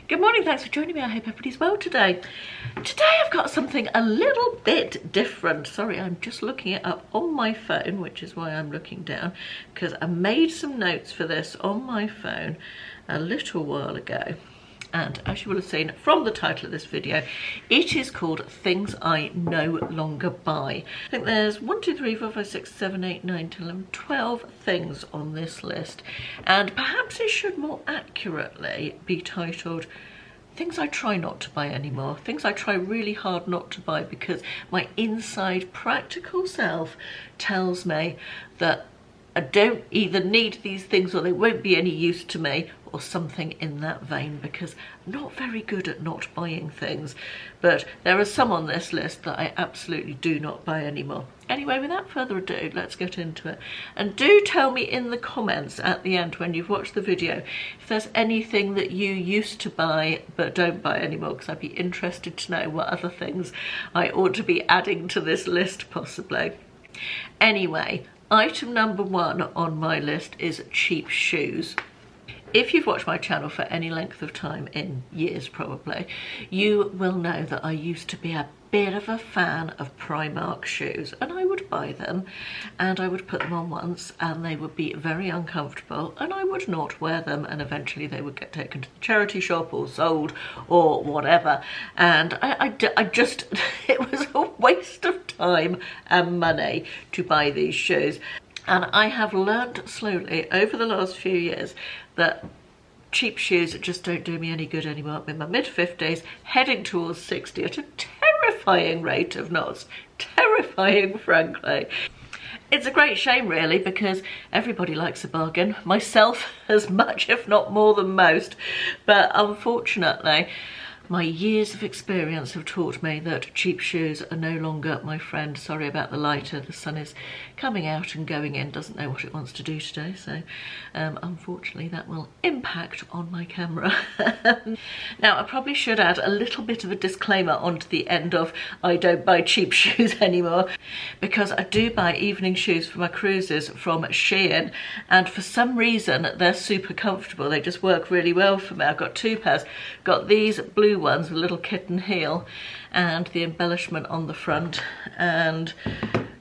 Good morning, thanks for joining me. I hope everybody's well today. Today I've got something a little bit different. Sorry, I'm just looking it up on my phone, which is why I'm looking down, because I made some notes for this on my phone a little while ago. And as you will have seen from the title of this video, it is called Things I No Longer Buy. I think there's 1, 2, 3, 4, 5, 6, 7, 8, 9, 10, 11, 12 things on this list. And perhaps it should more accurately be titled Things I Try Not to Buy Anymore. Things I try really hard not to buy because my inside practical self tells me that I don't either need these things or they won't be any use to me or something in that vein, because I'm not very good at not buying things. But there are some on this list that I absolutely do not buy anymore. Anyway, without further ado, let's get into it. And do tell me in the comments at the end when you've watched the video if there's anything that you used to buy but don't buy anymore, because I'd be interested to know what other things I ought to be adding to this list possibly. Anyway, item number 1 on my list is cheap shoes. If you've watched my channel for any length of time, in years probably, you will know that I used to be a bit of a fan of Primark shoes, and I would buy them and I would put them on once and they would be very uncomfortable and I would not wear them, and eventually they would get taken to the charity shop or sold or whatever. And I just, it was a waste of time and money to buy these shoes. And I have learned slowly over the last few years that cheap shoes just don't do me any good anymore. I'm in my mid-50s, heading towards 60 at a terrifying rate of knots. Terrifying, frankly. It's a great shame, really, because everybody likes a bargain. Myself as much, if not more than most. But unfortunately, my years of experience have taught me that cheap shoes are no longer my friend. Sorry about the lighter, the sun is coming out and going in, doesn't know what it wants to do today, so unfortunately that will impact on my camera. Now I probably should add a little bit of a disclaimer onto the end of I don't buy cheap shoes anymore, because I do buy evening shoes for my cruises from Shein, and for some reason they're super comfortable. They just work really well for me. I've got 2 pairs. Got these blue ones with a little kitten heel and the embellishment on the front, and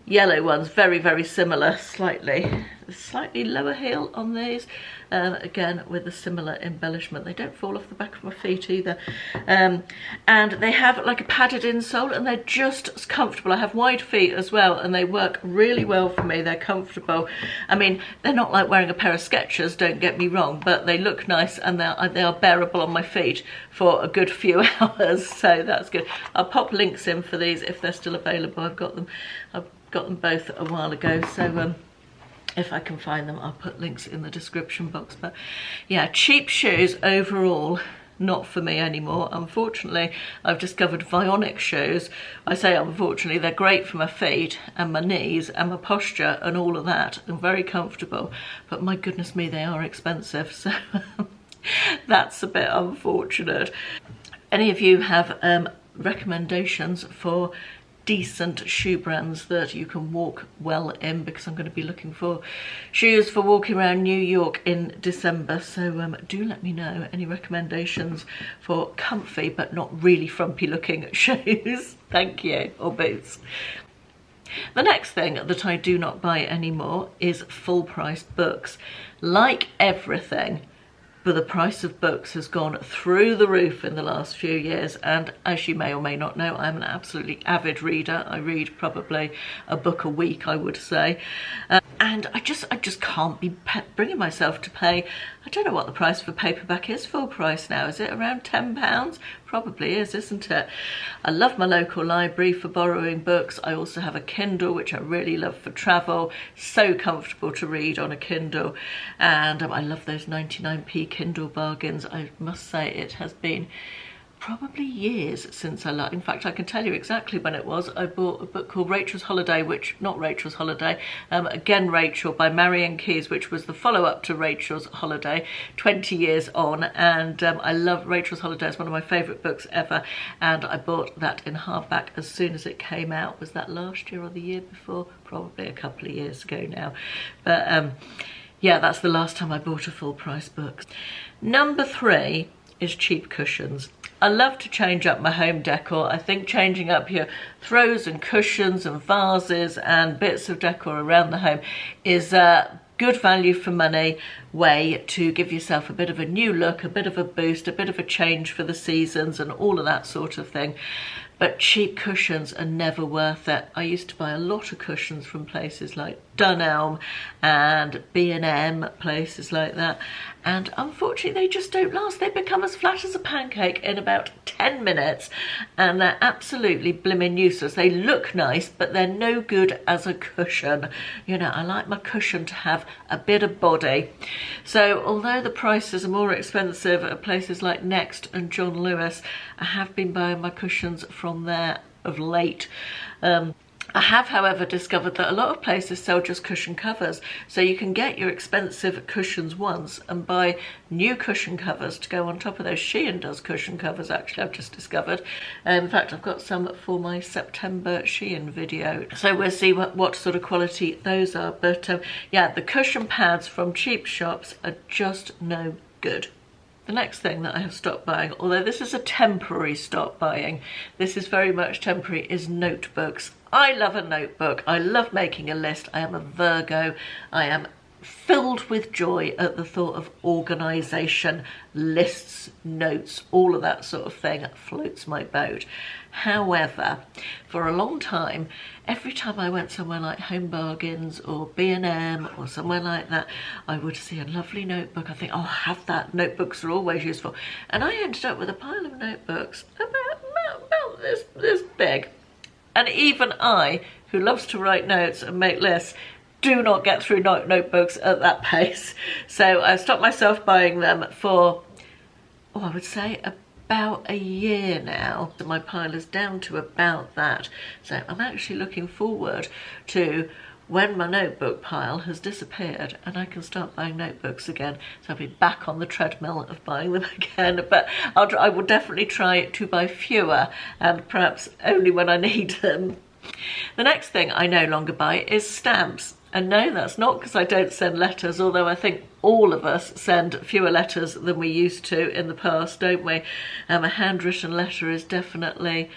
yellow ones very, very similar, slightly lower heel on these, again with a similar embellishment. They don't fall off the back of my feet either, and they have like a padded insole and they're just as comfortable. I have wide feet as well and they work really well for me. They're comfortable. I mean, they're not like wearing a pair of Skechers, don't get me wrong, but they look nice and they are bearable on my feet for a good few hours, so that's good. I'll pop links in for these if they're still available. I've got them both a while ago, so if I can find them I'll put links in the description box. But yeah, cheap shoes overall not for me anymore. Unfortunately, I've discovered Vionic shoes. I say unfortunately, they're great for my feet and my knees and my posture and all of that, and very comfortable, but my goodness me, they are expensive, so that's a bit unfortunate. Any of you have recommendations for decent shoe brands that you can walk well in, because I'm going to be looking for shoes for walking around New York in December, so do let me know any recommendations for comfy but not really frumpy looking shoes. Thank you. Or boots. The next thing that I do not buy anymore is full price books. Like everything, but the price of books has gone through the roof in the last few years, and as you may or may not know, I'm an absolutely avid reader. I read probably a book a week, I would say, and I just can't be bringing myself to pay. I don't know what the price for paperback is full price now. Is it around £10? Probably is, isn't it? I love my local library for borrowing books. I also have a Kindle, which I really love for travel. So comfortable to read on a Kindle, and I love those 99p Kindle bargains. I must say it has been probably years since in fact I can tell you exactly when it was. I bought a book called Rachel's Holiday, not Rachel's Holiday, again Rachel by Marian Keyes, which was the follow-up to Rachel's Holiday 20 years on, and I love Rachel's Holiday. It's one of my favourite books ever, and I bought that in hardback as soon as it came out. Was that last year or the year before? Probably a couple of years ago now, but yeah, that's the last time I bought a full price book. Number 3 is cheap cushions. I love to change up my home decor. I think changing up your throws and cushions and vases and bits of decor around the home is a good value for money way to give yourself a bit of a new look, a bit of a boost, a bit of a change for the seasons and all of that sort of thing. But cheap cushions are never worth it. I used to buy a lot of cushions from places like Dunelm and B&M, places like that. And unfortunately, they just don't last. They become as flat as a pancake in about 10 minutes. And they're absolutely blimmin' useless. They look nice, but they're no good as a cushion. You know, I like my cushion to have a bit of body. So although the prices are more expensive at places like Next and John Lewis, I have been buying my cushions from there of late. I have, however, discovered that a lot of places sell just cushion covers, so you can get your expensive cushions once and buy new cushion covers to go on top of those. Shein does cushion covers, actually, I've just discovered. In fact, I've got some for my September Shein video, so we'll see what sort of quality those are. But yeah, the cushion pads from cheap shops are just no good. The next thing that I have stopped buying, although this is a temporary stop buying, this is very much temporary, is notebooks. I love a notebook. I love making a list. I am a Virgo. I am filled with joy at the thought of organisation, lists, notes, all of that sort of thing floats my boat. However, for a long time, every time I went somewhere like Home Bargains or B&M or somewhere like that, I would see a lovely notebook. I think, oh, I have that. Notebooks are always useful. And I ended up with a pile of notebooks about this big. And even I, who loves to write notes and make lists, do not get through notebooks at that pace. So I stopped myself buying them for, I would say about a year now. So my pile is down to about that. So I'm actually looking forward to when my notebook pile has disappeared and I can start buying notebooks again. So I'll be back on the treadmill of buying them again, but I will definitely try to buy fewer and perhaps only when I need them. The next thing I no longer buy is stamps. And no, that's not because I don't send letters, although I think all of us send fewer letters than we used to in the past, don't we? A handwritten letter is definitely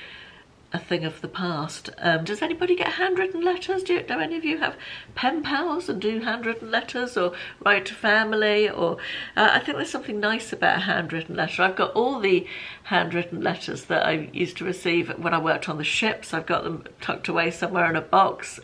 a thing of the past. Does anybody get handwritten letters? Do any of you have pen pals and do handwritten letters or write to family? Or I think there's something nice about a handwritten letter. I've got all the handwritten letters that I used to receive when I worked on the ships. I've got them tucked away somewhere in a box.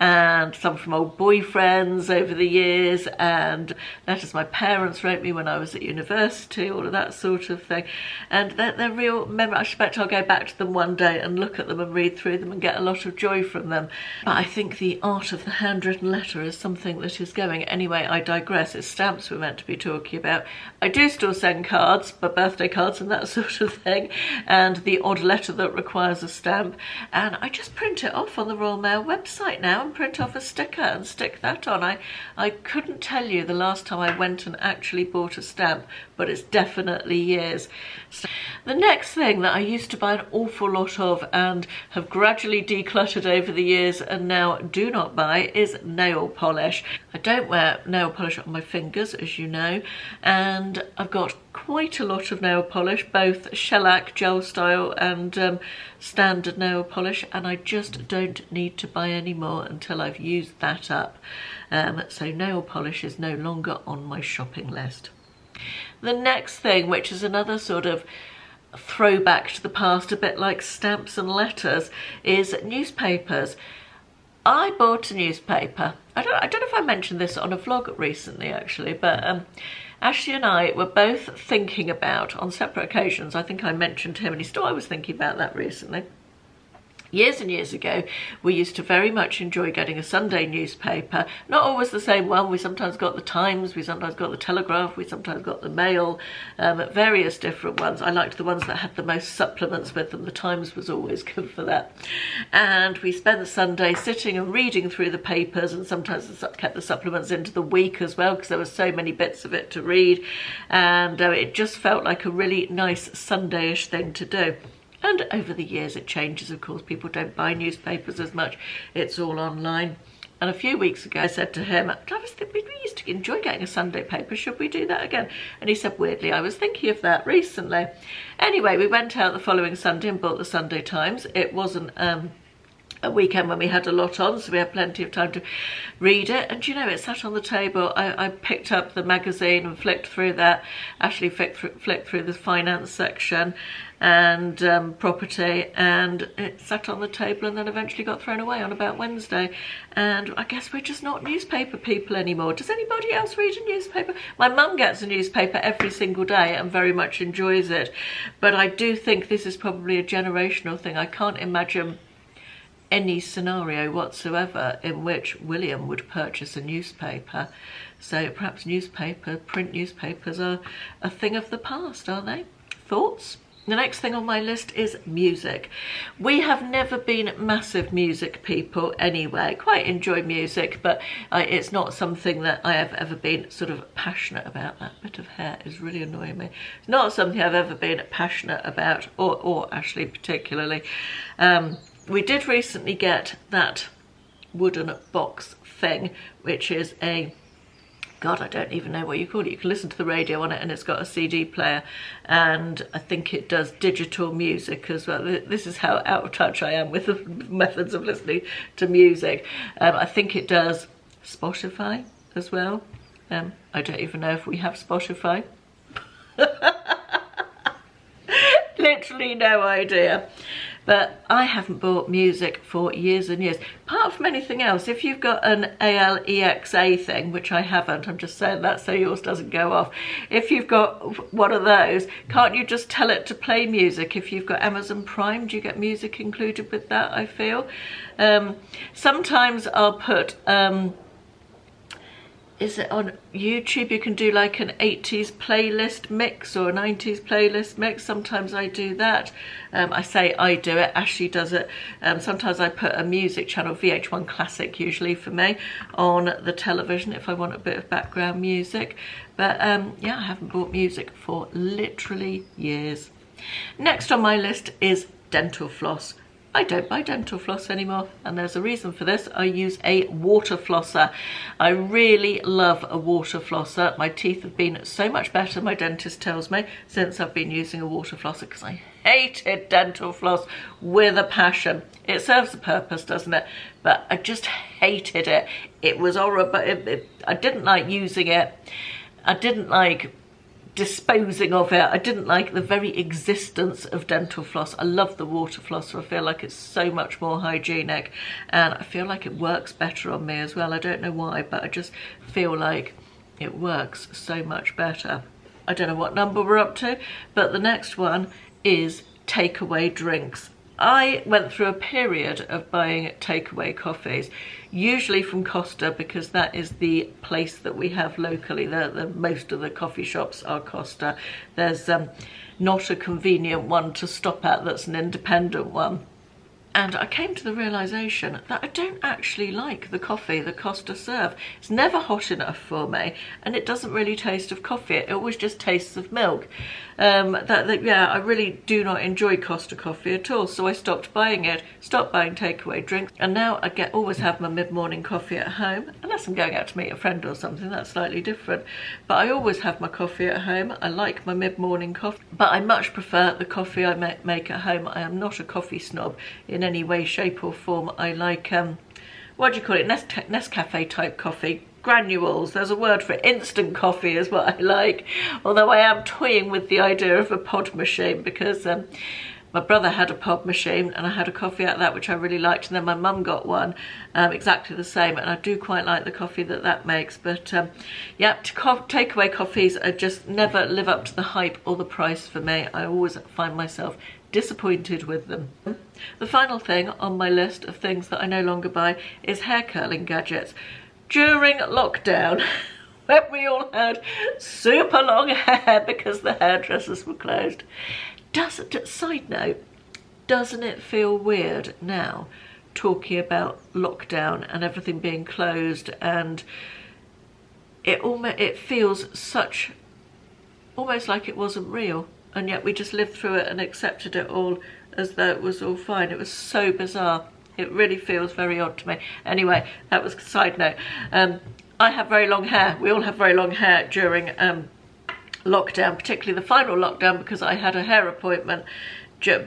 And some from old boyfriends over the years, and letters my parents wrote me when I was at university, all of that sort of thing. And they're real memory. I expect I'll go back to them one day and look at them and read through them and get a lot of joy from them. But I think the art of the handwritten letter is something that is going. Anyway, I digress. It's stamps we're meant to be talking about. I do still send cards, but birthday cards and that sort of thing, and the odd letter that requires a stamp. And I just print it off on the Royal Mail website now, print off a sticker and stick that on. I couldn't tell you the last time I went and actually bought a stamp, but it's definitely years. The next thing that I used to buy an awful lot of and have gradually decluttered over the years and now do not buy is nail polish. I don't wear nail polish on my fingers, as you know, and I've got quite a lot of nail polish, both shellac, gel style and standard nail polish, and I just don't need to buy any more until I've used that up. So nail polish is no longer on my shopping list. The next thing, which is another sort of throwback to the past, a bit like stamps and letters, is newspapers. I bought a newspaper. I don't know if I mentioned this on a vlog recently, actually, but Ashley and I were both thinking about, on separate occasions, I think I mentioned to him, and he still, I was thinking about that recently. Years and years ago, we used to very much enjoy getting a Sunday newspaper. Not always the same one. We sometimes got the Times, we sometimes got the Telegraph, we sometimes got the Mail, various different ones. I liked the ones that had the most supplements with them. The Times was always good for that. And we spent the Sunday sitting and reading through the papers, and sometimes kept the supplements into the week as well, because there were so many bits of it to read. And it just felt like a really nice Sunday-ish thing to do. And over the years it changes, of course. People don't buy newspapers as much. It's all online. And a few weeks ago I said to him, we used to enjoy getting a Sunday paper, should we do that again? And he said, weirdly, I was thinking of that recently. Anyway, we went out the following Sunday and bought the Sunday Times. It wasn't a weekend when we had a lot on, so we had plenty of time to read it. And you know, it sat on the table. I picked up the magazine and flicked through that, actually flicked through the finance section and property, and it sat on the table and then eventually got thrown away on about Wednesday. And I guess we're just not newspaper people anymore. Does anybody else read a newspaper? My mum gets a newspaper every single day and very much enjoys it, but I do think this is probably a generational thing. I can't imagine any scenario whatsoever in which William would purchase a newspaper. So perhaps print newspapers are a thing of the past, are they? Thoughts? The next thing on my list is music. We have never been massive music people anyway. Quite enjoy music, but it's not something that I have ever been sort of passionate about. That bit of hair is really annoying me. It's not something I've ever been passionate about, or actually particularly. We did recently get that wooden box thing, which is a, God, I don't even know what you call it. You can listen to the radio on it, and it's got a CD player, and I think it does digital music as well. This is how out of touch I am with the methods of listening to music. I think it does Spotify as well. I don't even know if we have Spotify. Literally no idea. But I haven't bought music for years and years. Apart from anything else, if you've got an Alexa thing, which I haven't, I'm just saying that so yours doesn't go off. If you've got one of those, can't you just tell it to play music? If you've got Amazon Prime, do you get music included with that, I feel? Sometimes I'll put... is it on YouTube? You can do like an 80s playlist mix or a 90s playlist mix. Sometimes I do that. I say I do it, Ashley does it. Sometimes I put a music channel, VH1 Classic usually for me, on the television if I want a bit of background music. But yeah, I haven't bought music for literally years. Next on my list is dental floss. I don't buy dental floss anymore, and there's a reason for this. I use a water flosser. I really love a water flosser. My teeth have been so much better, my dentist tells me, since I've been using a water flosser, because I hated dental floss with a passion. It serves a purpose, doesn't it? But I just hated it. It was horrible. I didn't like using it. I didn't like disposing of it. I didn't like the very existence of dental floss. I love the water flosser. I feel like it's so much more hygienic, and I feel like it works better on me as well. I don't know why, but I just feel like it works so much better. I don't know what number we're up to, but the next one is takeaway drinks. I went through a period of buying takeaway coffees, usually from Costa, because that is the place that we have locally. Most of the coffee shops are Costa. There's not a convenient one to stop at that's an independent one. And I came to the realisation that I don't actually like the coffee that Costa serve. It's never hot enough for me, and it doesn't really taste of coffee. It always just tastes of milk. Yeah, I really do not enjoy Costa coffee at all, so I stopped buying it, stopped buying takeaway drinks, and now I always have my mid-morning coffee at home, unless I'm going out to meet a friend or something. That's slightly different. But I always have my coffee at home. I like my mid-morning coffee, but I much prefer the coffee I make at home. I am not a coffee snob in any way, shape or form. I like, what do you call it, Nescafe type coffee. Granules, there's a word for it. Instant coffee is what I like, although I am toying with the idea of a pod machine, because my brother had a pod machine and I had a coffee out of that which I really liked, and then my mum got one exactly the same, and I do quite like the coffee that makes. But yeah, takeaway coffees are just never live up to the hype or the price for me. I always find myself disappointed with them. The final thing on my list of things that I no longer buy is hair curling gadgets. During lockdown, when we all had super long hair because the hairdressers were closed, side note, doesn't it feel weird now talking about lockdown and everything being closed, and it feels almost like it wasn't real, and yet we just lived through it and accepted it all as though it was all fine. It was so bizarre. It really feels very odd to me. Anyway, that was a side note. I have very long hair. We all have very long hair during lockdown, particularly the final lockdown, because I had a hair appointment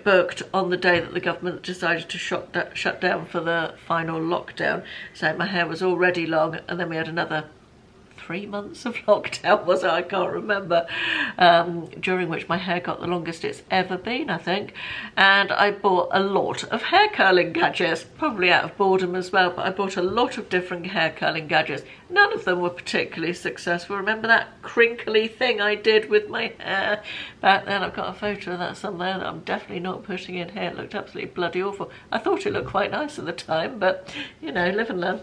booked on the day that the government decided to shut down for the final lockdown. So my hair was already long, and then we had another 3 months of lockdown, was it? I can't remember, during which my hair got the longest it's ever been, I think. And I bought a lot of hair curling gadgets, probably out of boredom as well, but I bought a lot of different hair curling gadgets. None of them were particularly successful. Remember that crinkly thing I did with my hair back then? I've got a photo of that somewhere that I'm definitely not putting in here. It looked absolutely bloody awful. I thought it looked quite nice at the time, but you know, live and learn.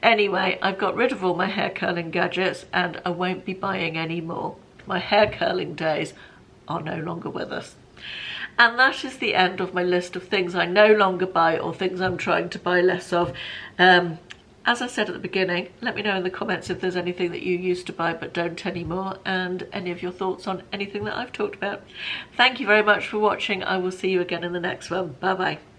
Anyway, I've got rid of all my hair curling gadgets and I won't be buying any more. My hair curling days are no longer with us. And that is the end of my list of things I no longer buy or things I'm trying to buy less of. As I said at the beginning, let me know in the comments if there's anything that you used to buy but don't anymore, and any of your thoughts on anything that I've talked about. Thank you very much for watching. I will see you again in the next one. Bye bye.